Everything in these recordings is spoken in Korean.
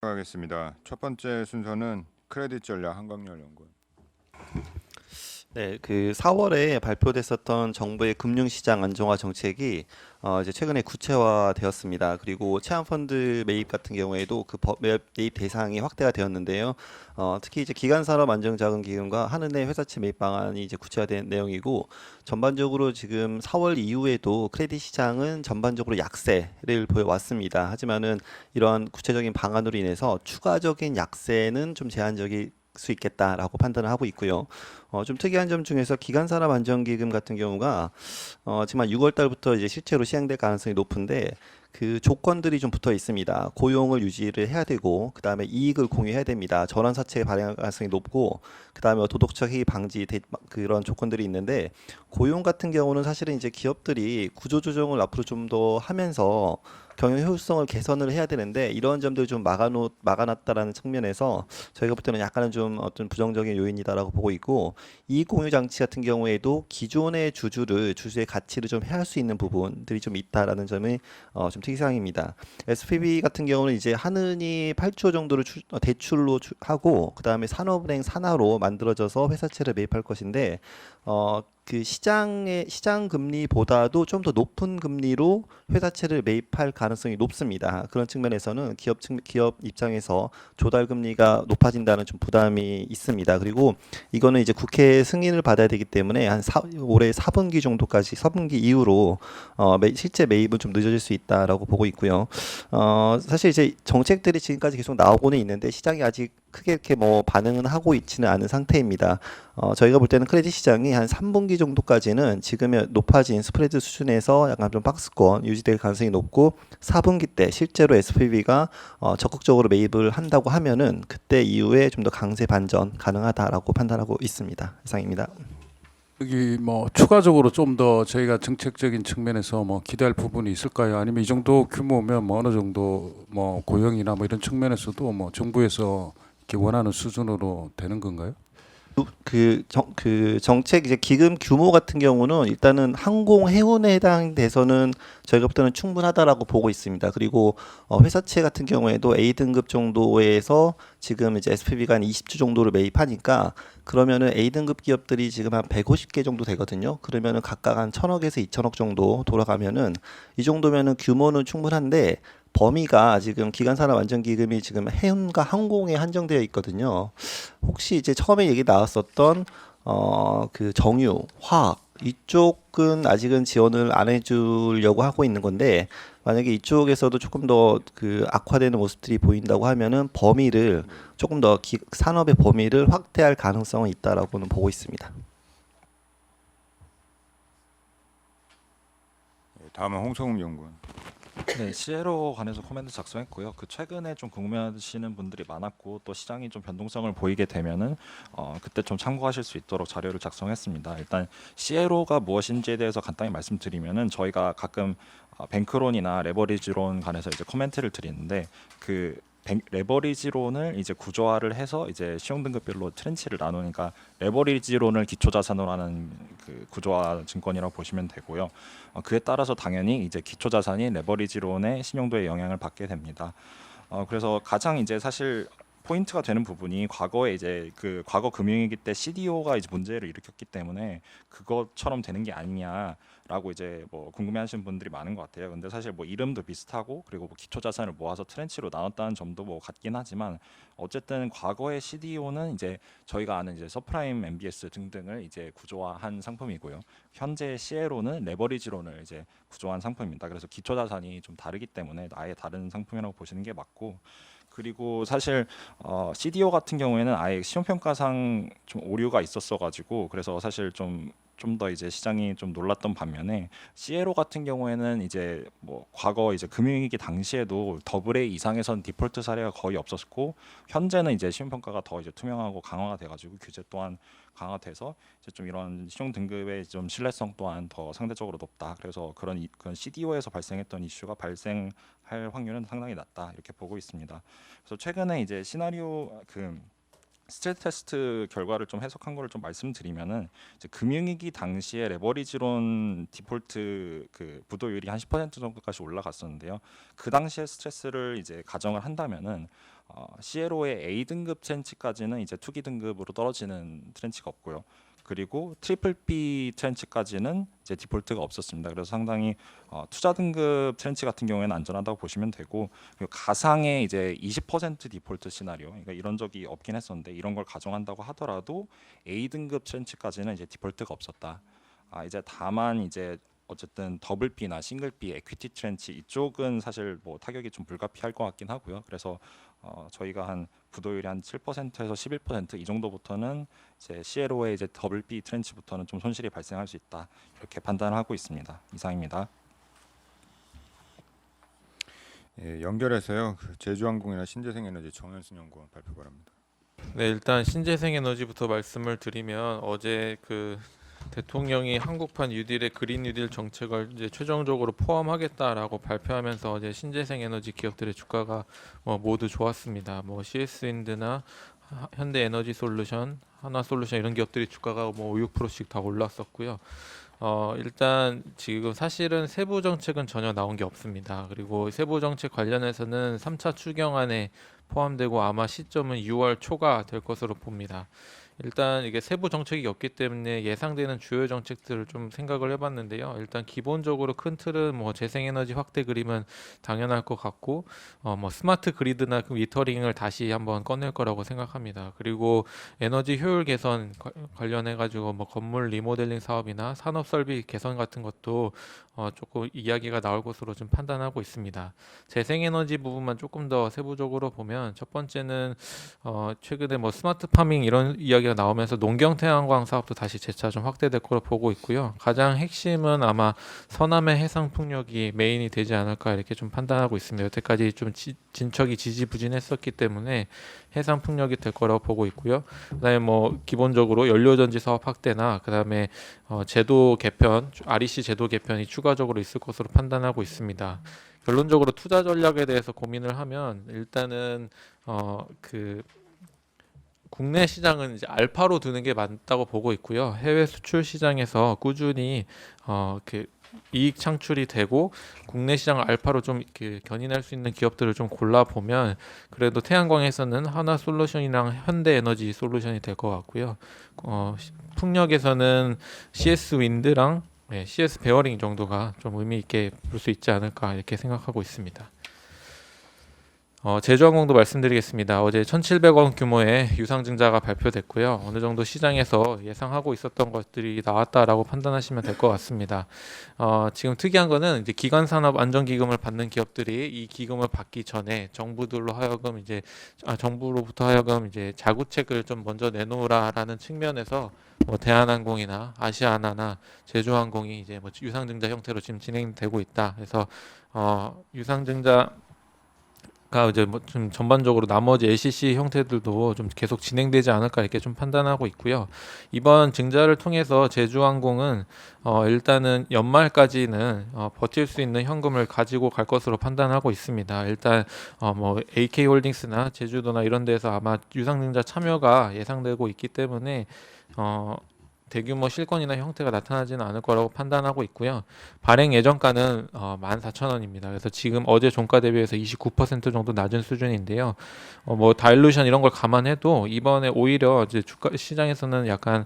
하겠습니다. 첫 번째 순서는 크레딧 전략 한강렬 연구원. 네, 그 4월에 발표됐었던 정부의 금융시장 안정화 정책이 이제 최근에 구체화되었습니다. 그리고 채권펀드 매입 같은 경우에도 그 매입 대상이 확대가 되었는데요. 특히 이제 기간산업 안정자금기금과 한은의 회사채 매입 방안이 이제 구체화된 내용이고, 전반적으로 지금 4월 이후에도 크레딧 시장은 전반적으로 약세를 보여왔습니다. 하지만은 이러한 구체적인 방안으로 인해서 추가적인 약세는 좀 제한적일 수 있겠다라고 판단을 하고 있고요. 좀 특이한 점 중에서 기간산업안정기금 같은 경우가 지금 한 6월 달부터 이제 실제로 시행될 가능성이 높은데, 그 조건들이 좀 붙어 있습니다. 고용을 유지를 해야 되고, 그 다음에 이익을 공유해야 됩니다. 전환사채 발행 가능성이 높고, 그 다음에 도덕적 해이 방지 그런 조건들이 있는데, 고용 같은 경우는 사실은 이제 기업들이 구조조정을 앞으로 좀 더 하면서 경영 효율성을 개선을 해야 되는데, 이런 점들 좀 막아놨다라는 측면에서 저희가 볼 때는 약간은 좀 어떤 부정적인 요인이다라고 보고 있고, 이익 공유 장치 같은 경우에도 기존의 주주의 가치를 좀 해할 수 있는 부분들이 좀 있다라는 점이 좀 특이사항입니다. SPV 같은 경우는 이제 한은이 8조 정도를 대출로 하고, 그 다음에 산업은행 산하로 만들어져서 회사채를 매입할 것인데, 그 시장 금리보다도 좀 더 높은 금리로 회사채를 매입할 가능성이 높습니다. 그런 측면에서는 기업 입장에서 조달 금리가 높아진다는 좀 부담이 있습니다. 그리고 이거는 이제 국회 승인을 받아야 되기 때문에 올해 4분기 정도까지, 4분기 이후로 실제 매입은 좀 늦어질 수 있다라고 보고 있고요. 사실 이제 정책들이 지금까지 계속 나오고는 있는데, 시장이 아직 크게 이렇게 뭐 반응은 하고 있지는 않은 상태입니다. 저희가 볼 때는 크레딧 시장이 한 3분기 정도까지는 지금의 높아진 스프레드 수준에서 약간 좀 박스권 유지될 가능성이 높고, 4분기 때 실제로 SPV가 적극적으로 매입을 한다고 하면은 그때 이후에 좀 더 강세 반전 가능하다라고 판단하고 있습니다. 이상입니다. 여기 뭐 추가적으로 좀 더 저희가 정책적인 측면에서 뭐 기대할 부분이 있을까요? 아니면 이 정도 규모면 뭐 어느 정도 뭐 고용이나 뭐 이런 측면에서도 뭐 정부에서 이렇게 원하는 수준으로 되는 건가요? 그 정책 이제 기금 규모 같은 경우는 일단은 항공 해운에 해당돼서는 저희가 볼 때는 충분하다라고 보고 있습니다. 그리고 회사채 같은 경우에도 A등급 정도에서 지금 이제 SPV가 한 20주 정도를 매입하니까, 그러면은 A등급 기업들이 지금 한 150개 정도 되거든요. 그러면은 각각 한 1,000억에서 2,000억 정도 돌아가면은, 이 정도면은 규모는 충분한데, 범위가 지금 기간산업안정기금이 지금 해운과 항공에 한정되어 있거든요. 혹시 이제 처음에 얘기 나왔었던 그 정유, 화학 이쪽은 아직은 지원을 안 해주려고 하고 있는 건데, 만약에 이쪽에서도 조금 더 그 악화되는 모습들이 보인다고 하면은 범위를 조금 더 산업의 범위를 확대할 가능성은 있다라고는 보고 있습니다. 다음은 홍성욱 연구원. 네, CLO 관해서 코멘트 작성했고요. 그 최근에 좀 궁금해하시는 분들이 많았고, 또 시장이 좀 변동성을 보이게 되면은 그때 좀 참고하실 수 있도록 자료를 작성했습니다. 일단 CLO가 무엇인지에 대해서 간단히 말씀드리면은, 저희가 가끔 뱅크론이나 레버리지론 관해서 이제 코멘트를 드리는데, 그 레버리지론을 이제 구조화를 해서 이제 시용 등급별로 트렌치를 나누니까 레버리지론을 기초 자산으로 하는 그 구조화 증권이라고 보시면 되고요. 그에 따라서 당연히 이제 기초 자산이 레버리지론의 신용도에 영향을 받게 됩니다. 그래서 가장 이제 사실 포인트가 되는 부분이, 과거에 이제 그 과거 금융위기 때 CDO가 이제 문제를 일으켰기 때문에 그것처럼 되는 게 아니냐라고 이제 뭐 궁금해하시는 분들이 많은 것 같아요. 근데 사실 뭐 이름도 비슷하고, 그리고 뭐 기초 자산을 모아서 트렌치로 나눴다는 점도 뭐 같긴 하지만, 어쨌든 과거의 CDO는 이제 저희가 아는 이제 서프라임 MBS 등등을 이제 구조화한 상품이고요. 현재 CLO는 레버리지론을 이제 구조한 상품입니다. 그래서 기초 자산이 좀 다르기 때문에 아예 다른 상품이라고 보시는 게 맞고, 그리고 사실 CDO 같은 경우에는 아예 시험평가상 좀 오류가 있었어가지고, 그래서 사실 좀 더 이제 시장이 좀 놀랐던 반면에, CLO 같은 경우에는 이제 뭐 과거 이제 금융위기 당시에도 더블 A 이상에선 디폴트 사례가 거의 없었고, 현재는 이제 시험평가가 더 이제 투명하고 강화가 돼가지고 규제 또한 강화돼서 이제 좀 이런 신용 등급의 좀 신뢰성 또한 더 상대적으로 높다. 그래서 그런 CDO에서 발생했던 이슈가 발생할 확률은 상당히 낮다, 이렇게 보고 있습니다. 그래서 최근에 이제 시나리오 스트레스 테스트 결과를 좀 해석한 거를 좀 말씀드리면은 이제 금융위기 당시에 레버리지론 디폴트 그 부도율이 한 10% 정도까지 올라갔었는데요. 그 당시에 스트레스를 이제 가정을 한다면은 CLO의 A 등급 트렌치까지는 이제 투기 등급으로 떨어지는 트렌치가 없고요. 그리고 트리플 B 트렌치까지는 이제 디폴트가 없었습니다. 그래서 상당히 투자 등급 트렌치 같은 경우에는 안전하다고 보시면 되고, 그리고 가상의 이제 20% 디폴트 시나리오, 그러니까 이런 적이 없긴 했었는데 이런 걸 가정한다고 하더라도 A 등급 트렌치까지는 이제 디폴트가 없었다. 이제 다만 이제 어쨌든 더블 B나 싱글 B 에퀴티 트렌치 이쪽은 사실 뭐 타격이 좀 불가피할 것 같긴 하고요. 그래서 저희가 한 부도율이 한 7%에서 11%이 정도부터는 이제 CLO의 이제 더블 B 트렌치부터는 좀 손실이 발생할 수 있다, 이렇게 판단하고 있습니다. 이상입니다. 예, 연결해서요. 그 제주항공이나 신재생에너지 정현승 연구원 발표 바랍니다. 네, 일단 신재생에너지부터 말씀을 드리면 어제 그 대통령이 한국판 뉴딜의 그린 뉴딜 정책을 이제 최종적으로 포함하겠다라고 발표하면서 어제 신재생에너지 기업들의 주가가 모두 좋았습니다. 뭐 CS윈드나 현대에너지솔루션, 하나솔루션 이런 기업들이 주가가 뭐 5, 6%씩 다 올랐었고요. 일단 지금 사실은 세부 정책은 전혀 나온 게 없습니다. 그리고 세부 정책 관련해서는 3차 추경안에 포함되고 아마 시점은 6월 초가 될 것으로 봅니다. 일단 이게 세부 정책이 없기 때문에 예상되는 주요 정책들을 좀 생각을 해봤는데요. 일단 기본적으로 큰 틀은 뭐 재생에너지 확대 그림은 당연할 것 같고, 뭐 스마트 그리드나 그 미터링을 다시 한번 꺼낼 거라고 생각합니다. 그리고 에너지 효율 개선 관련해 가지고 뭐 건물 리모델링 사업이나 산업 설비 개선 같은 것도 조금 이야기가 나올 것으로 좀 판단하고 있습니다. 재생에너지 부분만 조금 더 세부적으로 보면 첫 번째는 최근에 뭐 스마트 파밍 이런 이야기가 나오면서 농경 태양광 사업도 다시 재차 좀 확대될 거로 보고 있고요. 가장 핵심은 아마 서남의 해상 풍력이 메인이 되지 않을까 이렇게 좀 판단하고 있습니다. 여태까지 좀 진척이 지지부진했었기 때문에 해상 풍력이 될 거라고 보고 있고요. 그다음에 뭐 기본적으로 연료전지 사업 확대나 그다음에 제도 개편, REC 제도 개편이 추가적으로 있을 것으로 판단하고 있습니다. 결론적으로 투자 전략에 대해서 고민을 하면 일단은 그 국내 시장은 이제 알파로 두는 게 맞다고 보고 있고요. 해외 수출 시장에서 꾸준히 그 이익 창출이 되고 국내 시장을 알파로 좀 이렇게 견인할 수 있는 기업들을 좀 골라 보면 그래도 태양광에서는 하나솔루션이랑 현대에너지 솔루션이 될 것 같고요. 풍력에서는 CS 윈드랑 CS 베어링 정도가 좀 의미 있게 볼 수 있지 않을까 이렇게 생각하고 있습니다. 제주항공도 말씀드리겠습니다. 어제 1,700원 규모의 유상증자가 발표됐고요. 어느 정도 시장에서 예상하고 있었던 것들이 나왔다라고 판단하시면 될 것 같습니다. 지금 특이한 거는 이제 기관산업 안정기금을 받는 기업들이 이 기금을 받기 전에 정부들로 하여금 이제 정부로부터 하여금 이제 자구책을 좀 먼저 내놓으라라는 측면에서 뭐 대한항공이나 아시아나나 제주항공이 이제 뭐 유상증자 형태로 지금 진행되고 있다. 그래서 유상증자 이제 뭐 좀 전반적으로 나머지 LCC 형태들도 좀 계속 진행되지 않을까 이렇게 좀 판단하고 있고요. 이번 증자를 통해서 제주항공은 일단은 연말까지는 버틸 수 있는 현금을 가지고 갈 것으로 판단하고 있습니다. 일단 뭐 AK홀딩스나 제주도나 이런 데서 아마 유상증자 참여가 예상되고 있기 때문에 대규모 실권이나 형태가 나타나지는 않을 거라고 판단하고 있고요. 발행 예정가는 14,000원입니다. 그래서 지금 어제 종가 대비해서 29% 정도 낮은 수준인데요. 뭐 다일루션 이런 걸 감안해도 이번에 오히려 이제 주가 시장에서는 약간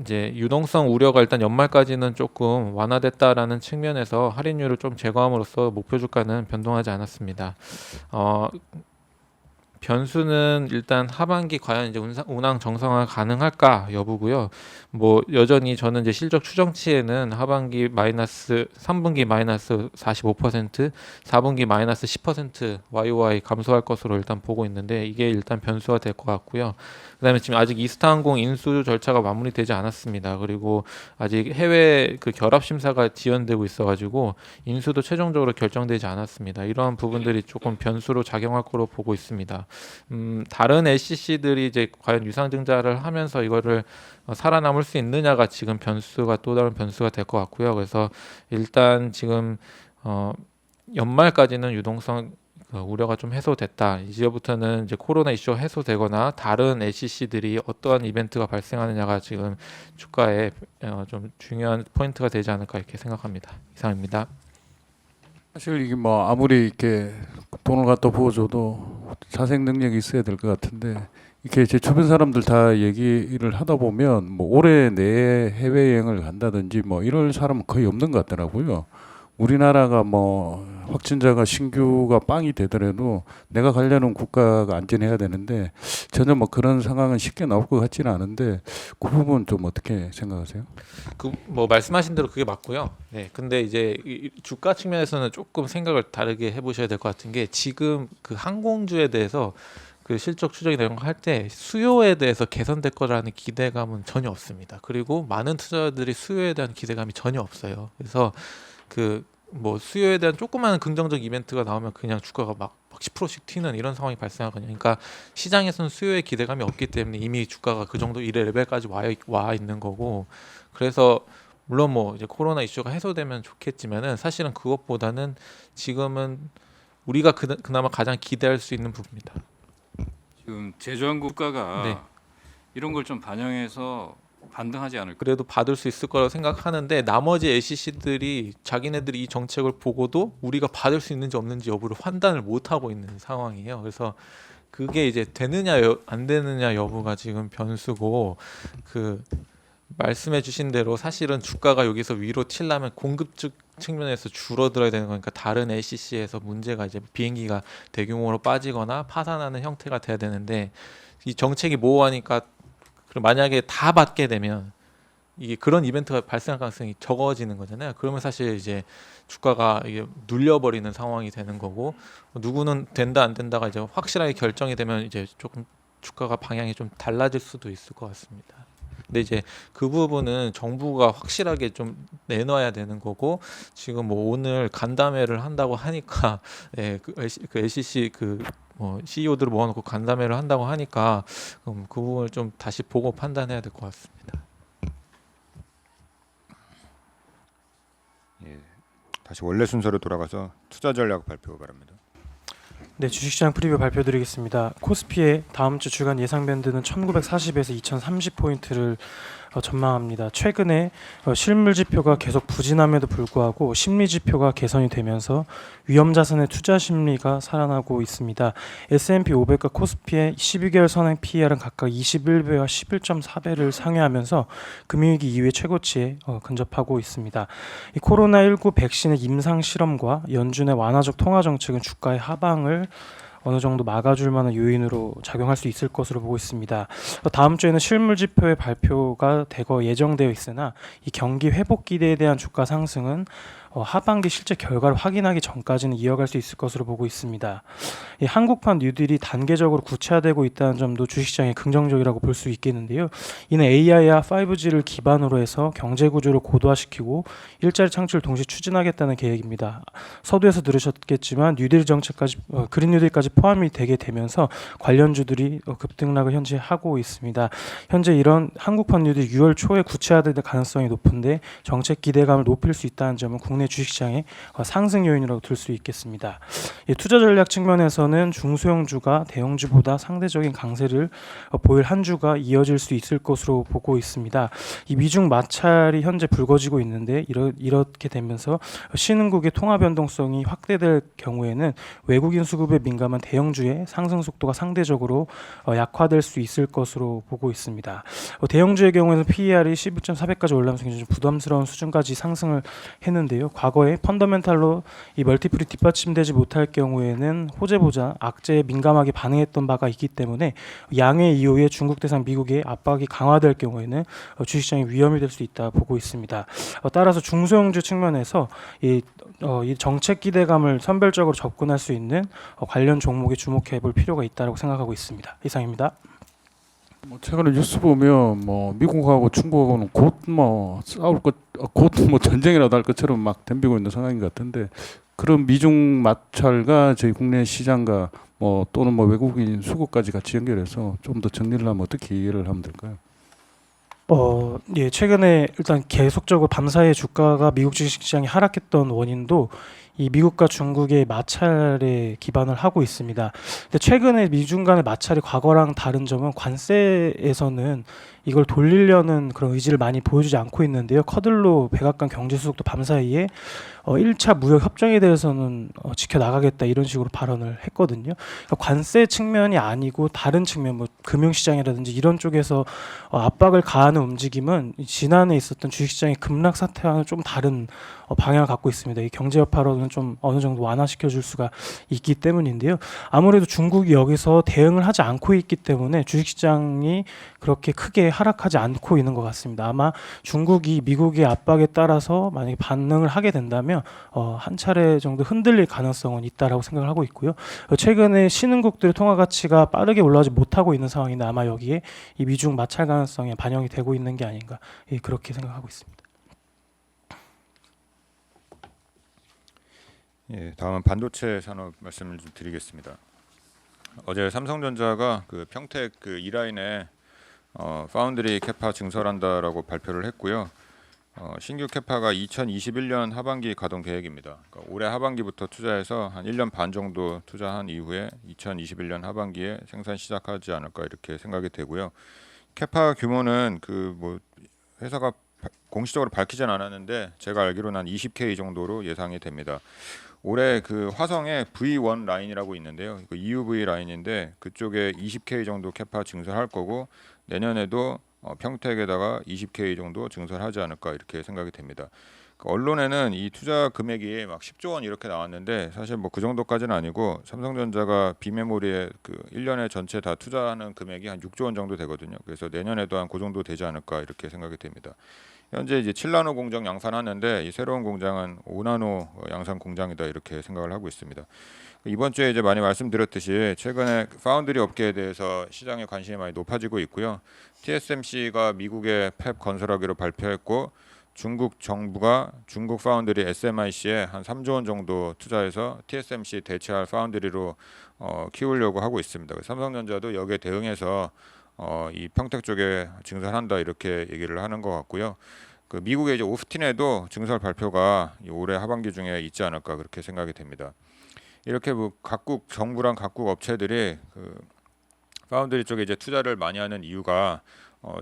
이제 유동성 우려가 일단 연말까지는 조금 완화됐다라는 측면에서 할인율을 좀 제거함으로써 목표 주가는 변동하지 않았습니다. 변수는 일단 하반기 과연 이제 운항 정상화 가능할까 여부고요. 뭐 여전히 저는 이제 실적 추정치에는 하반기 마이너스 3분기 마이너스 45%, 4분기 마이너스 10% YOY 감소할 것으로 일단 보고 있는데 이게 일단 변수가 될 것 같고요. 그다음에 지금 아직 이스타항공 인수 절차가 마무리되지 않았습니다. 그리고 아직 해외 그 결합 심사가 지연되고 있어가지고 인수도 최종적으로 결정되지 않았습니다. 이러한 부분들이 조금 변수로 작용할 거로 보고 있습니다. 다른 LCC들이 이제 과연 유상증자를 하면서 이거를 살아남을 수 있느냐가 지금 변수가 또 다른 변수가 될 것 같고요. 그래서 일단 지금 연말까지는 유동성 우려가 좀 해소됐다. 이제부터는 이제 코로나 이슈가 해소되거나 다른 LCC들이 어떠한 이벤트가 발생하느냐가 지금 주가에 좀 중요한 포인트가 되지 않을까 이렇게 생각합니다. 이상입니다. 사실 이게 뭐 아무리 이렇게 돈을 갖다 부어줘도 자생 능력이 있어야 될 것 같은데 이렇게 제 주변 사람들 다 얘기를 하다 보면 뭐 올해 내에 해외 여행을 간다든지 뭐 이럴 사람은 거의 없는 것 같더라고요. 우리나라가 뭐 확진자가 신규가 빵이 되더라도 내가 가려는 국가가 안전해야 되는데 전혀 뭐 그런 상황은 쉽게 나올 것 같지는 않은데 그 부분 좀 어떻게 생각하세요? 그 뭐 말씀하신 대로 그게 맞고요. 네, 근데 이제 이 주가 측면에서는 조금 생각을 다르게 해보셔야 될 것 같은 게 지금 그 항공주에 대해서 그 실적 추정이나 이런 거 할 때 수요에 대해서 개선될 거라는 기대감은 전혀 없습니다. 그리고 많은 투자자들이 수요에 대한 기대감이 전혀 없어요. 그래서 그 뭐 수요에 대한 조그마한 긍정적 이벤트가 나오면 그냥 주가가 막 10%씩 튀는 이런 상황이 발생하거든요. 그러니까 시장에서는 수요의 기대감이 없기 때문에 이미 주가가 그 정도 이 레벨까지 와 있는 거고, 그래서 물론 뭐 이제 코로나 이슈가 해소되면 좋겠지만은 사실은 그것보다는 지금은 우리가 그나마 가장 기대할 수 있는 부분입니다. 지금 제조한 국가가 네. 이런 걸 좀 반영해서 반등하지 않을까? 그래도 받을 수 있을 거라고 생각하는데 나머지 LCC들이 자기네들이 이 정책을 보고도 우리가 받을 수 있는지 없는지 여부를 판단을 못 하고 있는 상황이에요. 그래서 그게 이제 되느냐 안 되느냐 여부가 지금 변수고, 그 말씀해 주신 대로 사실은 주가가 여기서 위로 튀려면 공급 측면에서 줄어들어야 되는 거니까 다른 LCC에서 문제가 이제 비행기가 대규모로 빠지거나 파산하는 형태가 돼야 되는데 이 정책이 모호하니까 만약에 다 받게 되면 이게 그런 이벤트가 발생할 가능성이 적어지는 거잖아요. 그러면 사실 이제 주가가 이게 눌려버리는 상황이 되는 거고, 누구는 된다 안 된다가 이제 확실하게 결정이 되면 이제 조금 주가가 방향이 좀 달라질 수도 있을 것 같습니다. 근데 이제 그 부분은 정부가 확실하게 좀 내놔야 되는 거고, 지금 뭐 오늘 간담회를 한다고 하니까 예, 그 LCC 뭐 CEO들을 모아놓고 간담회를 한다고 하니까 그 부분을 좀 다시 보고 판단해야 될 것 같습니다. 예, 다시 원래 순서로 돌아가서 투자 전략 발표 바랍니다. 네, 주식시장 프리뷰 발표드리겠습니다. 코스피의 다음 주 주간 예상 밴드는 1940에서 2030포인트를 전망합니다. 최근에 실물 지표가 계속 부진함에도 불구하고 심리 지표가 개선이 되면서 위험 자산의 투자 심리가 살아나고 있습니다. S&P 500과 코스피의 12개월 선행 PER은 각각 21배와 11.4배를 상회하면서 금융위기 이후의 최고치에 근접하고 있습니다. 이 코로나19 백신의 임상 실험과 연준의 완화적 통화 정책은 주가의 하방을 어느 정도 막아줄 만한 요인으로 작용할 수 있을 것으로 보고 있습니다. 다음 주에는 실물 지표의 발표가 대거 예정되어 있으나 이 경기 회복 기대에 대한 주가 상승은 하반기 실제 결과를 확인하기 전까지는 이어갈 수 있을 것으로 보고 있습니다. 이 한국판 뉴딜이 단계적으로 구체화되고 있다는 점도 주식시장에 긍정적이라고 볼 수 있겠는데요. 이는 AI와 5G를 기반으로 해서 경제 구조를 고도화시키고 일자리 창출을 동시에 추진하겠다는 계획입니다. 서두에서 들으셨겠지만 뉴딜 정책까지 그린 뉴딜까지 포함이 되게 되면서 관련주들이 급등락을 현재 하고 있습니다. 현재 이런 한국판 뉴딜 6월 초에 구체화될 가능성이 높은데 정책 기대감을 높일 수 있다는 점은 국내 주식시장의 상승 요인이라고 들 수 있겠습니다. 투자 전략 측면에서는 중소형주가 대형주보다 상대적인 강세를 보일 한 주가 이어질 수 있을 것으로 보고 있습니다. 이 미중 마찰이 현재 불거지고 있는데 이렇게 되면서 신흥국의 통화 변동성이 확대될 경우에는 외국인 수급에 민감한 대형주의 상승 속도가 상대적으로 약화될 수 있을 것으로 보고 있습니다. 대형주의 경우에는 PER이 11.4배까지 올라오면서 굉장히 부담스러운 수준까지 상승을 했는데요. 과거에 펀더멘탈로 이 멀티플이 뒷받침되지 못할 경우에는 호재보다 악재에 민감하게 반응했던 바가 있기 때문에 양회 이후에 중국 대상 미국의 압박이 강화될 경우에는 주식시장이 위험이 될 수 있다 보고 있습니다. 따라서 중소형주 측면에서 이 정책 기대감을 선별적으로 접근할 수 있는 관련 종목에 주목해 볼 필요가 있다고 생각하고 있습니다. 이상입니다. 뭐 최근에 뉴스 보면 뭐 미국하고 중국하고는 곧 뭐 싸울 것, 곧 뭐 전쟁이라도 할 것처럼 막 덤비고 있는 상황인 것 같은데 그런 미중 마찰과 저희 국내 시장과 뭐 또는 뭐 외국인 수급까지 같이 연결해서 좀 더 정리를 하면 어떻게 이해를 하면 될까요? 예, 최근에 일단 계속적으로 밤사이에 주가가 미국 주식시장이 하락했던 원인도 이 미국과 중국의 마찰에 기반을 하고 있습니다. 근데 최근에 미중 간의 마찰이 과거랑 다른 점은 관세에서는 이걸 돌리려는 그런 의지를 많이 보여주지 않고 있는데요. 커들로 백악관 경제수석도 밤사이에 1차 무역 협정에 대해서는 지켜나가겠다 이런 식으로 발언을 했거든요. 그러니까 관세 측면이 아니고 다른 측면, 뭐 금융시장이라든지 이런 쪽에서 압박을 가하는 움직임은 지난해 있었던 주식시장의 급락 사태와는 좀 다른 방향을 갖고 있습니다. 이 경제 여파로는 좀 어느 정도 완화시켜 줄 수가 있기 때문인데요. 아무래도 중국이 여기서 대응을 하지 않고 있기 때문에 주식시장이 그렇게 크게 하락하지 않고 있는 것 같습니다. 아마 중국이 미국의 압박에 따라서 만약에 반응을 하게 된다면 한 차례 정도 흔들릴 가능성은 있다라고 생각을 하고 있고요. 최근에 신흥국들의 통화 가치가 빠르게 올라오지 못하고 있는 상황인데 아마 여기에 이 미중 마찰 가능성이 반영이 되고 있는 게 아닌가 그렇게 생각하고 있습니다. 예, 다음은 반도체 산업 말씀을 좀 드리겠습니다. 어제 삼성전자가 그 평택 그 E라인에 파운드리 캐파 증설한다라고 발표를 했고요. 신규 캐파가 2021년 하반기 가동 계획입니다. 그러니까 올해 하반기부터 투자해서 한 1년 반 정도 투자한 이후에 2021년 하반기에 생산 시작하지 않을까 이렇게 생각이 되고요. 캐파 규모는 그 뭐 회사가 공식적으로 밝히진 않았는데 제가 알기로는 한 20K 정도로 예상이 됩니다. 올해 그 화성에 V1 라인이라고 있는데요. 그 EUV 라인인데 그쪽에 20K 정도 캐파 증설할 거고 내년에도 평택에다가 20K 정도 증설하지 않을까 이렇게 생각이 됩니다. 그 언론에는 이 투자 금액이 막 10조 원 이렇게 나왔는데 사실 뭐 그 정도까지는 아니고 삼성전자가 비메모리에 그 1년에 전체 다 투자하는 금액이 한 6조 원 정도 되거든요. 그래서 내년에도 한 그 정도 되지 않을까 이렇게 생각이 됩니다. 현재 이제 7나노 공장 양산하는데 이 새로운 공장은 5나노 양산 공장이다 이렇게 생각을 하고 있습니다. 이번 주에 이제 많이 말씀드렸듯이 최근에 파운드리 업계에 대해서 시장의 관심이 많이 높아지고 있고요. TSMC가 미국의 팹 건설하기로 발표했고 중국 정부가 중국 파운드리 SMIC에 한 3조 원 정도 투자해서 TSMC 대체할 파운드리로 키우려고 하고 있습니다. 삼성전자도 여기에 대응해서 이 평택 쪽에 증설한다 이렇게 얘기를 하는 것 같고요. 그 미국의 이제 오스틴에도 증설 발표가 올해 하반기 중에 있지 않을까 그렇게 생각이 됩니다. 이렇게 뭐 각국 정부랑 각국 업체들이 그 파운드리 쪽에 이제 투자를 많이 하는 이유가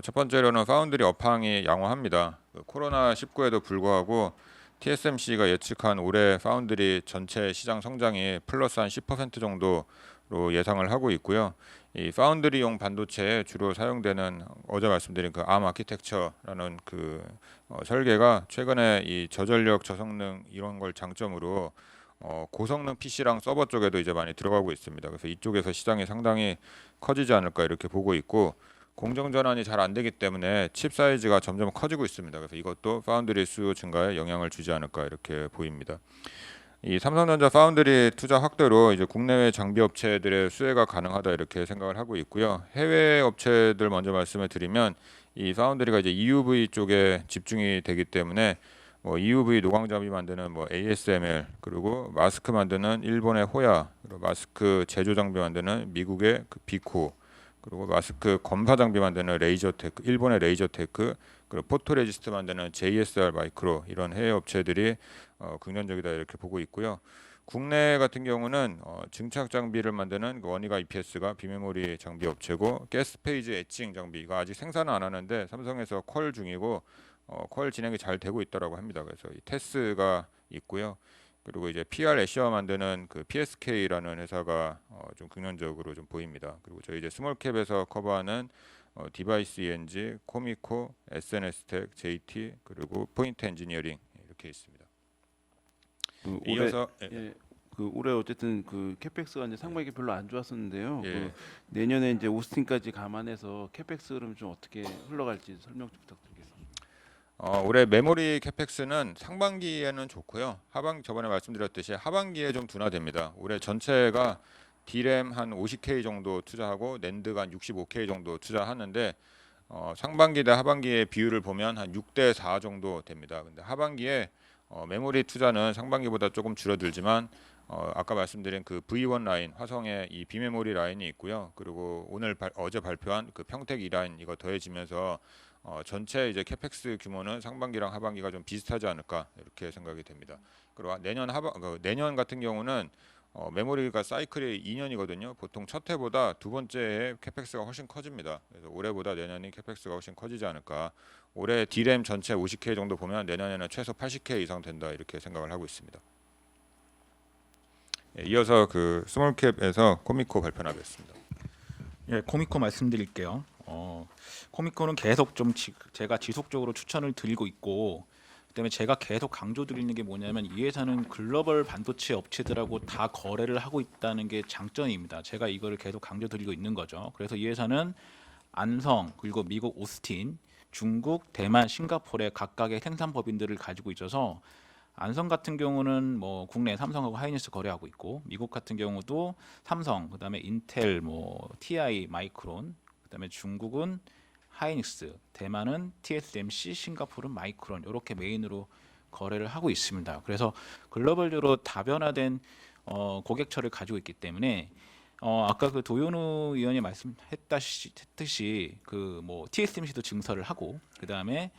첫 번째로는 파운드리 업황이 양호합니다. 그 코로나 19에도 불구하고 TSMC가 예측한 올해 파운드리 전체 시장 성장이 플러스 한 10% 정도로 예상을 하고 있고요. 이 파운드리용 반도체에 주로 사용되는 어제 말씀드린 그 암 아키텍처라는 그 설계가 최근에 이 저전력 저성능 이런 걸 장점으로 고성능 PC랑 서버 쪽에도 이제 많이 들어가고 있습니다. 그래서 이쪽에서 시장이 상당히 커지지 않을까 이렇게 보고 있고 공정 전환이 잘 안 되기 때문에 칩 사이즈가 점점 커지고 있습니다. 그래서 이것도 파운드리 수요 증가에 영향을 주지 않을까 이렇게 보입니다. 이 삼성전자 파운드리 투자 확대로 이제 국내외 장비 업체들의 수혜가 가능하다 이렇게 생각을 하고 있고요. 해외 업체들 먼저 말씀을 드리면 이 파운드리가 이제 EUV 쪽에 집중이 되기 때문에 뭐 EUV 노광 장비 만드는 뭐 ASML 그리고 마스크 만드는 일본의 호야 그리고 마스크 제조 장비 만드는 미국의 그 비코 그리고 마스크 검사 장비 만드는 레이저테크 일본의 레이저테크 그리고 포토레지스트 만드는 JSR 마이크로 이런 해외 업체들이 긍정적이다 이렇게 보고 있고요. 국내 같은 경우는 증착 장비를 만드는 원희가 EPS가 비메모리 장비 업체고 가스 페이지 애칭 장비 이거 아직 생산은 안 하는데 삼성에서 퀄 중이고 퀄 진행이 잘 되고 있다라고 합니다. 그래서 이 테스가 있고요. 그리고 이제 PR 애쉬어 만드는 그 PSK라는 회사가 좀 긍정적으로 좀 보입니다. 그리고 저희 이제 스몰캡에서 커버하는 디바이스 ENG, 코미코, SNS텍, JT 그리고 포인트 엔지니어링 이렇게 있습니다. 그 이어서 그 올해 어쨌든 그 캐펙스가 이제 상반기 별로 안 좋았었는데요. 예. 그 내년에 이제 오스틴까지 감안해서 캐펙스 흐름 좀 어떻게 흘러갈지 설명 좀 부탁드리겠습니다. 올해 메모리 캐펙스는 상반기에는 좋고요. 저번에 말씀드렸듯이 하반기에 좀 둔화됩니다. 올해 전체가 D램 한 50K 정도 투자하고 낸드가 한 65K 정도 투자하는데 상반기 대 하반기의 비율을 보면 한 6대 4 정도 됩니다. 근데 하반기에 메모리 투자는 상반기보다 조금 줄어들지만 아까 말씀드린 그 V1 라인 화성에 이 비메모리 라인이 있고요. 그리고 어제 발표한 그 평택 E 라인 이거 더해지면서 전체 이제 캐펙스 규모는 상반기랑 하반기가 좀 비슷하지 않을까 이렇게 생각이 됩니다. 그리고 내년 같은 경우는 메모리가 사이클이 2년이거든요. 보통 첫 해보다 두 번째 해 캐펙스가 훨씬 커집니다. 그래서 올해보다 내년이 캐펙스가 훨씬 커지지 않을까. 올해 D램 전체 50K 정도 보면 내년에는 최소 80K 이상 된다 이렇게 생각을 하고 있습니다. 이어서 그 스몰캡에서 코미코 발표하겠습니다. 예, 코미코 말씀드릴게요. 코미코는 계속 좀 제가 지속적으로 추천을 드리고 있고, 그다음에 제가 계속 강조드리는 게 뭐냐면 이 회사는 글로벌 반도체 업체들하고 다 거래를 하고 있다는 게 장점입니다. 제가 이거를 계속 강조드리고 있는 거죠. 그래서 이 회사는 안성, 그리고 미국 오스틴, 중국, 대만, 싱가포르의 각각의 생산 법인들을 가지고 있어서 안성 같은 경우는 뭐 국내 삼성하고 하이닉스 거래하고 있고, 미국 같은 경우도 삼성, 그다음에 인텔, 뭐 TI, 마이크론, 그다음에 중국은 하이닉스, 대만은 TSMC, 싱가포르는 마이크론 이렇게 메인으로 거래를 하고 있습니다. 그래서 글로벌적으로 다변화된 고객처를 가지고 있기 때문에 아까 그 도현우 의원이 말씀했듯이 그 뭐 TSMC도 증설을 하고, 그다음에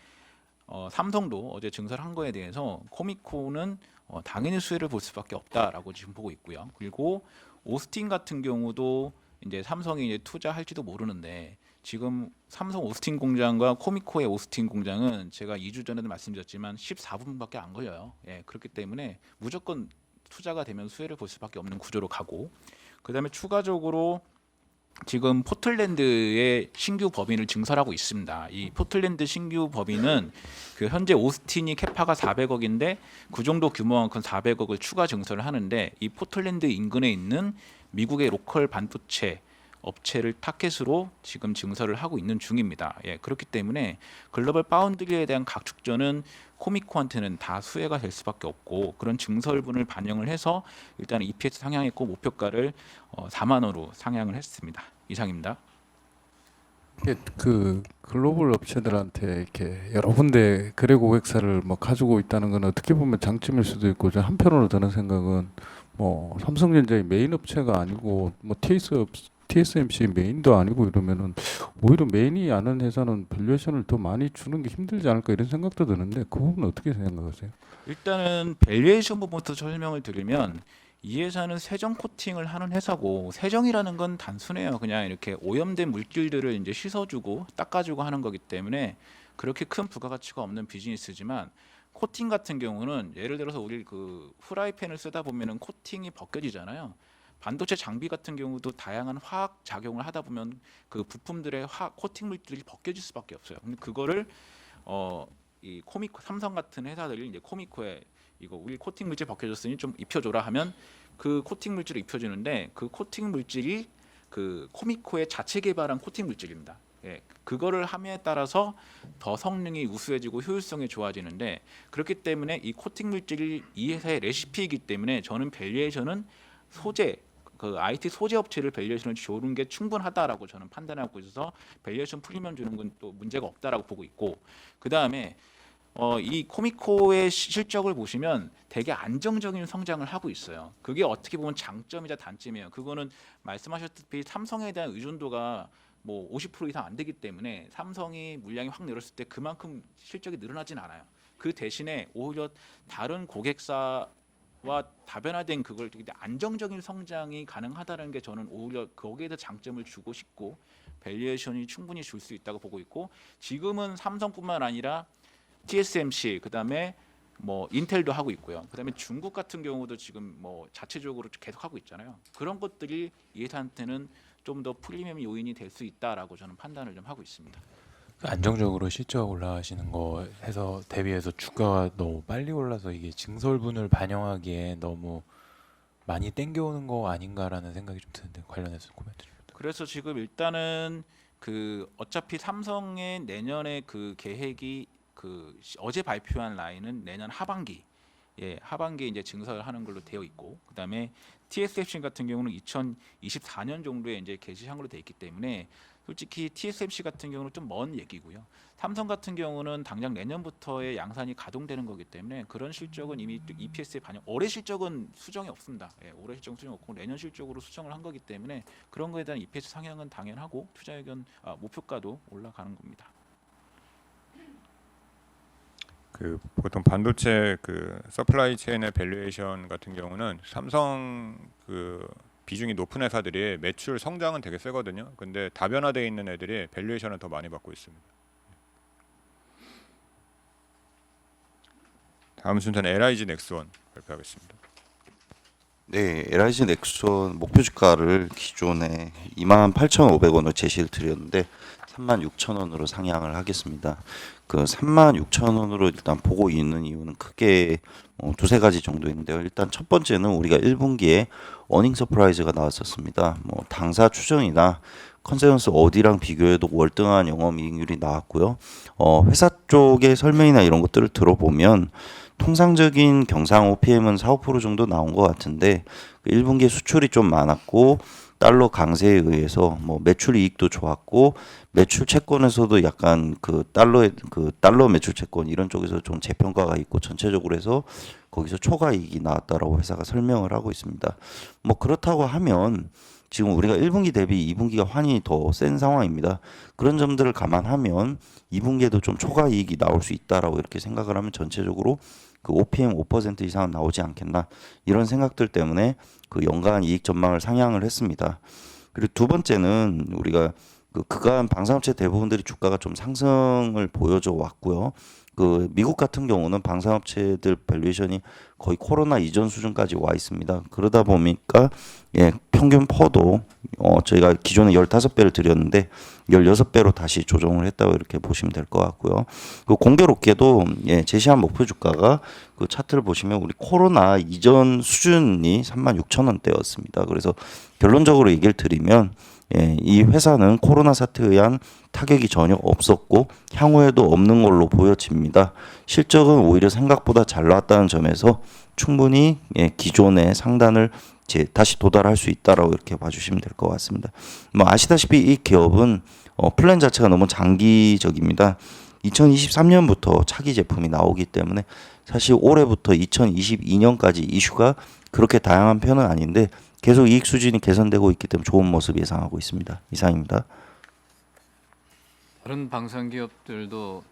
삼성도 어제 증설을 한 거에 대해서 코미코는 당연히 수혜를 볼 수밖에 없다라고 지금 보고 있고요. 그리고 오스틴 같은 경우도 이제 삼성이 이제 투자할지도 모르는데, 지금 삼성 오스틴 공장과 코미코의 오스틴 공장은 제가 2주 전에도 말씀드렸지만 14분밖에 안 걸려요. 예, 그렇기 때문에 무조건 투자가 되면 수혜를 볼 수밖에 없는 구조로 가고, 그다음에 추가적으로 지금 포틀랜드의 신규 법인을 증설하고 있습니다. 이 포틀랜드 신규 법인은 그 현재 오스틴이 캐파가 400억인데 그 정도 규모만큼 400억을 추가 증설을 하는데, 이 포틀랜드 인근에 있는 미국의 로컬 반도체 업체를 타켓으로 지금 증설을 하고 있는 중입니다. 예, 그렇기 때문에 글로벌 파운드리에 대한 각축전은 코미코한테는 다 수혜가 될 수밖에 없고, 그런 증설분을 반영을 해서 일단 EPS 상향했고 목표가를 4만 원으로 상향을 했습니다. 이상입니다. 이게 그 글로벌 업체들한테 이렇게 여러 군데 거래 고객사를 뭐 가지고 있다는 건 어떻게 보면 장점일 수도 있고, 저 한편으로 드는 생각은 뭐 삼성전자의 메인 업체가 아니고 뭐 TSMC 메인도 아니고 이러면은 오히려 메인이 아는 회사는 밸류에이션을 더 많이 주는 게 힘들지 않을까 이런 생각도 드는데, 그 부분은 어떻게 생각하세요? 일단은 밸류에이션 부분부터 설명을 드리면, 이 회사는 세정 코팅을 하는 회사고, 세정이라는 건 단순해요. 그냥 이렇게 오염된 물질들을 이제 씻어주고 닦아주고 하는 거기 때문에 그렇게 큰 부가가치가 없는 비즈니스지만, 코팅 같은 경우는 예를 들어서 우리 그 후라이팬을 쓰다 보면은 코팅이 벗겨지잖아요. 반도체 장비 같은 경우도 다양한 화학 작용을 하다 보면 그 부품들의 코팅 물질이 벗겨질 수밖에 없어요. 근데 그거를 이 코미코, 삼성 같은 회사들이 이제 코미코에 이거 우리 코팅 물질 벗겨졌으니 좀 입혀줘라 하면 그 코팅 물질을 입혀주는데, 그 코팅 물질이 그 코미코의 자체 개발한 코팅 물질입니다. 예, 그거를 함에 따라서 더 성능이 우수해지고 효율성이 좋아지는데, 그렇기 때문에 이 코팅 물질이 이 회사의 레시피이기 때문에 저는 밸류에이션은 소재, 그 IT 소재 업체를 밸류에이션을 주는 게 충분하다라고 저는 판단하고 있어서 밸류에이션 프리미엄 주는 건 또 문제가 없다라고 보고 있고, 그 다음에 이 코미코의 실적을 보시면 되게 안정적인 성장을 하고 있어요. 그게 어떻게 보면 장점이자 단점이에요. 그거는 말씀하셨다시피 삼성에 대한 의존도가 뭐 50% 이상 안 되기 때문에 삼성이 물량이 확 늘었을 때 그만큼 실적이 늘어나진 않아요. 그 대신에 오히려 다른 고객사와 다변화된 그걸 되게 안정적인 성장이 가능하다는 게 저는 오히려 거기에 더 장점을 주고 싶고, 밸류에이션이 충분히 줄 수 있다고 보고 있고, 지금은 삼성뿐만 아니라 TSMC, 그다음에 뭐 인텔도 하고 있고요. 그다음에 중국 같은 경우도 지금 뭐 자체적으로 계속 하고 있잖아요. 그런 것들이 이 회사한테는 좀 더 프리미엄 요인이 될 수 있다라고 저는 판단을 좀 하고 있습니다. 안정적으로 실적 올라가시는 거 해서 대비해서 주가가 너무 빨리 올라서 이게 증설분을 반영하기에 너무 많이 땡겨오는 거 아닌가라는 생각이 좀 드는데, 관련해서 코멘트 좀 부탁드립니다. 그래서 지금 일단은 그 어차피 삼성의 내년의 그 계획이 그 어제 발표한 라인은 내년 하반기, 예, 하반기에 이제 증설하는 걸로 되어 있고, 그다음에 TSMC 같은 경우는 2024년 정도에 이제 개시한 걸로 되어 있기 때문에 솔직히 TSMC 같은 경우는 좀 먼 얘기고요. 삼성 같은 경우는 당장 내년부터의 양산이 가동되는 거기 때문에 그런 실적은 이미 EPS에 반영. 올해 실적은 수정이 없습니다. 예, 올해 실적은 수정이 없고 내년 실적으로 수정을 한 거기 때문에 그런 거에 대한 EPS 상향은 당연하고 투자 의견 목표가도 올라가는 겁니다. 그 보통 반도체 그 서플라이 체인의 밸류에이션 같은 경우는 삼성 그 비중이 높은 회사들이 매출 성장은 되게 세거든요. 근데 다변화되어 있는 애들이 밸류에이션을 더 많이 받고 있습니다. 다음 순서는 LIG 넥스원 발표하겠습니다. 네, LIG 넥스원 목표 주가를 기존에 28,500원을 제시를 드렸는데 36,000원으로 상향을 하겠습니다. 그 36,000원으로 일단 보고 있는 이유는 크게 두세 가지 정도 있는데요. 일단 첫 번째는 우리가 1분기에 어닝 서프라이즈가 나왔었습니다. 뭐 당사 추정이나 컨센서스 어디랑 비교해도 월등한 영업이익률이 나왔고요. 회사 쪽의 설명이나 이런 것들을 들어보면 통상적인 경상 OPM은 4~5% 정도 나온 것 같은데 1분기에 수출이 좀 많았고 달러 강세에 의해서 뭐 매출 이익도 좋았고 매출 채권에서도 약간 그 달러 매출 채권 이런 쪽에서 좀 재평가가 있고 전체적으로 해서 거기서 초과 이익이 나왔다라고 회사가 설명을 하고 있습니다. 뭐 그렇다고 하면 지금 우리가 1분기 대비 2분기가 환이 더 센 상황입니다. 그런 점들을 감안하면 2분기에도 좀 초과 이익이 나올 수 있다라고 이렇게 생각을 하면 전체적으로 그 OPM 5% 이상은 나오지 않겠나 이런 생각들 때문에 그 연간 이익 전망을 상향을 했습니다. 그리고 두 번째는 우리가 그간 방산업체 대부분들이 주가가 좀 상승을 보여줘 왔고요. 그 미국 같은 경우는 방산업체들 밸류에이션이 거의 코로나 이전 수준까지 와 있습니다. 그러다 보니까 평균 퍼도 저희가 기존에 15배를 드렸는데 16배로 다시 조정을 했다고 이렇게 보시면 될 것 같고요. 그 공교롭게도 제시한 목표 주가가 그 차트를 보시면 우리 코로나 이전 수준이 36,000원대였습니다. 그래서 결론적으로 얘기를 드리면 이 회사는 코로나 사태에 의한 타격이 전혀 없었고 향후에도 없는 걸로 보여집니다. 실적은 오히려 생각보다 잘 나왔다는 점에서 충분히 기존의 상단을 다시 도달할 수 있다라고 이렇게 봐주시면 될 것 같습니다. 뭐 아시다시피 이 기업은 플랜 자체가 너무 장기적입니다. 2023년부터 차기 제품이 나오기 때문에 사실 올해부터 2022년까지 이슈가 그렇게 다양한 편은 아닌데 계속 이익 수준이 개선되고 있기 때문에 좋은 모습 예상하고 있습니다. 이상입니다. 다른 방산 기업들도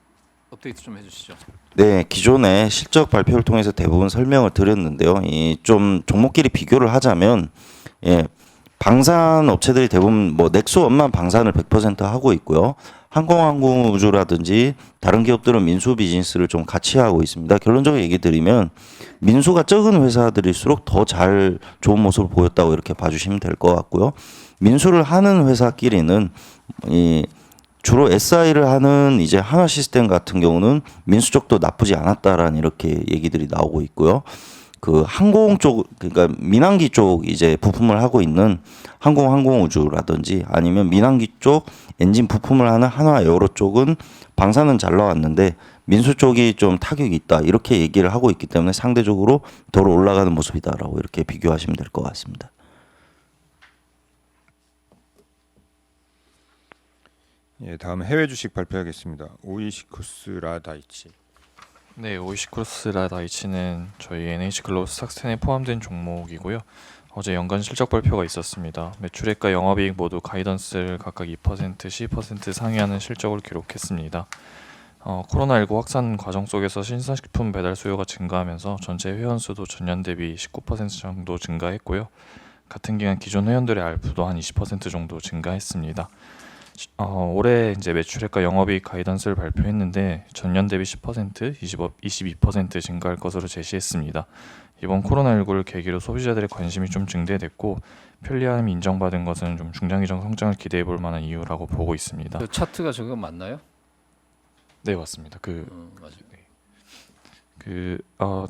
업데이트 좀 해주시죠. 네, 기존의 실적 발표를 통해서 대부분 설명을 드렸는데요. 이 좀 종목끼리 비교를 하자면 방산 업체들이 대부분 뭐 넥스원만 방산을 100% 하고 있고요. 항공우주라든지 다른 기업들은 민수 비즈니스를 좀 같이 하고 있습니다. 결론적으로 얘기 드리면 민수가 적은 회사들일수록 더 잘 좋은 모습을 보였다고 이렇게 봐주시면 될 것 같고요. 민수를 하는 회사끼리는 주로 SI를 하는 이제 한화 시스템 같은 경우는 민수 쪽도 나쁘지 않았다라는 이렇게 얘기들이 나오고 있고요. 그 항공 쪽, 그러니까 민항기 쪽 이제 부품을 하고 있는 항공우주라든지 아니면 민항기 쪽 엔진 부품을 하는 한화 에어로 쪽은 방사는 잘 나왔는데 민수 쪽이 좀 타격이 있다 이렇게 얘기를 하고 있기 때문에 상대적으로 덜 올라가는 모습이다라고 이렇게 비교하시면 될 것 같습니다. 다음 해외 주식 발표하겠습니다. 오이시쿠스 다이치. 네, 오이시쿠스 다이치는 저희 NH글로벌 스탁스10에 포함된 종목이고요. 어제 연간 실적 발표가 있었습니다. 매출액과 영업이익 모두 가이던스를 각각 2%, 12% 상회하는 실적을 기록했습니다. 코로나19 확산 과정 속에서 신선식품 배달 수요가 증가하면서 전체 회원 수도 전년 대비 19% 정도 증가했고요. 같은 기간 기존 회원들의 알프도 한 20% 정도 증가했습니다. 올해 이제 매출액과 영업이익 가이던스를 발표했는데 전년 대비 10%, 22% 증가할 것으로 제시했습니다. 이번 코로나19를 계기로 소비자들의 관심이 좀 증대됐고 편리함이 인정받은 것은 좀 중장기적 성장을 기대해 볼 만한 이유라고 보고 있습니다. 그 차트가 저거 맞나요? 네, 맞습니다. 맞아요.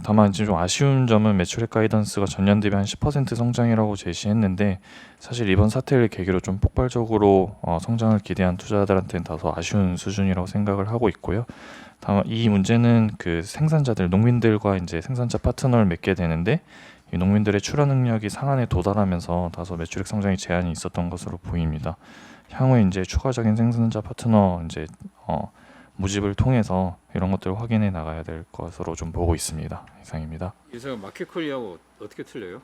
다만 지금 좀 아쉬운 점은 매출액 가이던스가 전년 대비 한 10% 성장이라고 제시했는데 사실 이번 사태를 계기로 좀 폭발적으로 성장을 기대한 투자자들한테는 다소 아쉬운 수준이라고 생각을 하고 있고요. 다만 이 문제는 그 생산자들, 농민들과 이제 생산자 파트너를 맺게 되는데 이 농민들의 출하 능력이 상한에 도달하면서 다소 매출액 성장에 제한이 있었던 것으로 보입니다. 향후 이제 추가적인 생산자 파트너 이제 모집을 통해서 이런 것들을 확인해 나가야 될 것으로 좀 보고 있습니다. 이상입니다. 이사가 마켓컬리하고 어떻게 틀려요?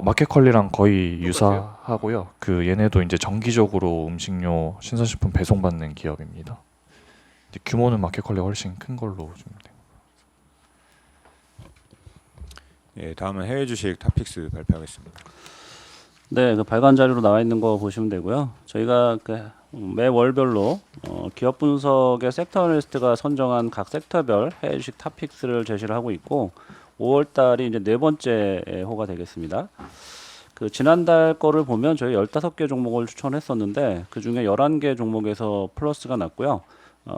마켓컬리랑 거의 유사하고요. 얘네도 이제 정기적으로 음식료 신선식품 배송받는 기업입니다. 규모는 마켓컬리가 훨씬 큰 걸로 좀 예, 다음은 해외 주식 탑픽스 발표하겠습니다. 네, 그 발간 자료로 나와 있는 거 보시면 되고요. 저희가 매 월별로 기업 분석의 섹터 애널리스트가 선정한 각 섹터별 해외 주식 탑픽스를 제시를 하고 있고 5월 달이 이제 네 번째 호가 되겠습니다. 그 지난달 거를 보면 저희 15개 종목을 추천했었는데 그 중에 11개 종목에서 플러스가 났고요.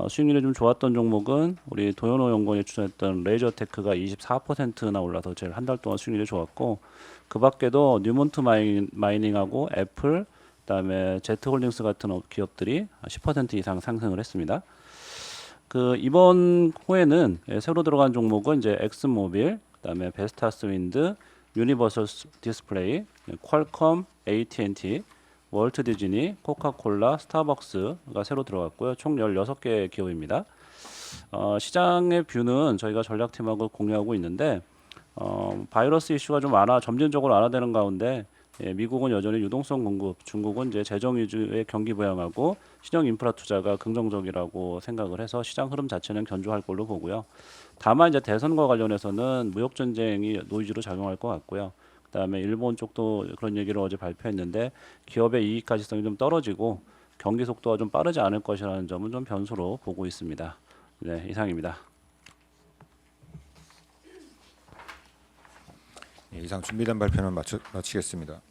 수익률이 좀 좋았던 종목은 우리 도현호 연구원이 추천했던 레이저테크가 24%나 올라서 제일 한 달 동안 수익률이 좋았고 그 밖에도 뉴몬트 마이닝하고 애플, 그다음에 제트홀딩스 같은 기업들이 10% 이상 상승을 했습니다. 그 이번 호에는 새로 들어간 종목은 이제 엑슨모빌, 그다음에 베스타스 윈드, 유니버설 디스플레이, 퀄컴, AT&T, 월트 디즈니, 코카콜라, 스타벅스가 새로 들어갔고요. 총 16개 기업입니다. 시장의 뷰는 저희가 전략팀하고 공유하고 있는데 바이러스 이슈가 좀 점진적으로 완화되는 가운데 미국은 여전히 유동성 공급, 중국은 이제 재정 위주의 경기 부양하고 신형 인프라 투자가 긍정적이라고 생각을 해서 시장 흐름 자체는 견조할 걸로 보고요. 다만 이제 대선과 관련해서는 무역 전쟁이 노이즈로 작용할 것 같고요. 그다음에 일본 쪽도 그런 얘기를 어제 발표했는데 기업의 이익 가시성이 좀 떨어지고 경기 속도가 좀 빠르지 않을 것이라는 점은 좀 변수로 보고 있습니다. 네, 이상입니다. 예, 이상 준비된 발표는 마치겠습니다.